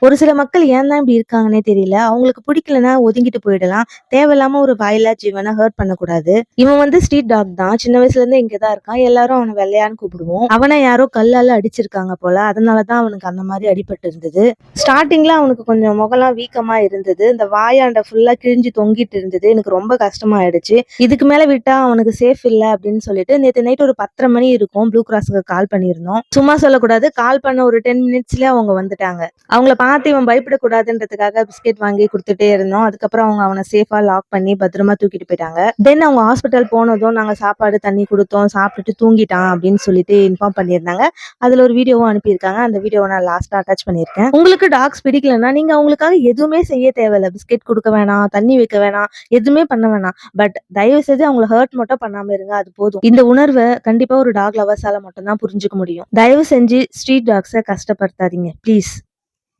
ஒரு சில மக்கள் ஏன் தான் இப்படி இருக்காங்கன்னே தெரியல. அவங்களுக்கு பிடிக்கலன்னா ஒதுங்கிட்டு போயிடலாம். தேவையில்லாம ஒரு வாயில்லா ஜீவன ஹர்ட் பண்ணக்கூடாது. இவன் வந்து ஸ்ட்ரீட் டாக் தான். சின்ன வயசுல இருந்து இங்க தான் இருக்கான். எல்லாரும் அவன வெள்ளையான்னு கூப்பிடுவோம். அவன யாரோ கல்லால அடிச்சிருக்காங்க போல. அதனால தான் அவனுக்கு அந்த மாதிரி அடிபட்டு இருந்தது. ஸ்டார்ட்டிங்ல அவனுக்கு கொஞ்சம் முகம்லாம் வீக்கமா இருந்தது. இந்த வாயாண்ட ஃபுல்லா கிழிஞ்சு தொங்கிட்டு இருந்தது. எனக்கு ரொம்ப கஷ்டமாயிடுச்சு. இதுக்கு மேல விட்டா அவனுக்கு சேஃப் இல்ல அப்படின்னு சொல்லிட்டு நேத்து நைட் ஒரு 10:30 மணி இருக்கும். ப்ளூ கிராஸ்க்கு கால் பண்ணியிருந்தோம். சும்மா சொல்லக்கூடாது. கால் பண்ண ஒரு 10 மினிட்ஸ்ல அவங்க வந்துட்டாங்க. அவங்கள பார்த்து இவன் பயப்படக்கூடாதுன்றதுக்காக பிஸ்கெட் வாங்கி குடுத்துட்டே இருந்தோம். அதுக்கப்புறம் அவங்க அவன சேஃபா லாக் பண்ணி பத்திரமா தூக்கிட்டு போயிட்டாங்க. தென் அவங்க ஹாஸ்பிட்டல் போனதும் நாங்க சாப்பாடு, தண்ணி குடுத்தோம். சாப்பிட்டுட்டு தூங்கிட்டான் அப்படின்னு சொல்லிட்டு இன்ஃபார்ம் பண்ணியிருந்தாங்க. அதுல ஒரு வீடியோவும் அனுப்பியிருக்காங்க. அந்த வீடியோவ நான் லாஸ்ட்டா அட்டாச் பண்ணியிருக்கேன். உங்களுக்கு டாக்ஸ் பிடிக்கலன்னா நீங்க அவங்களுக்காக எதுவுமே செய்ய தேவையில்ல. பிஸ்கெட் குடுக்க வேணாம், தண்ணி வைக்க வேணாம், எதுவுமே பண்ண வேணாம். பட் தயவு செய்து அவங்கள ஹர்ட் மட்டும் பண்ணாம இருங்க. அது போதும். இந்த உணர்வ கண்டிப்பா ஒரு டாக் லவர்ஸால மட்டும் தான் புரிஞ்சுக்க முடியும். தயவு செஞ்சு ஸ்ட்ரீட் டாக்ஸ கஷ்டப்படுத்தாதீங்க. ப்ளீஸ்.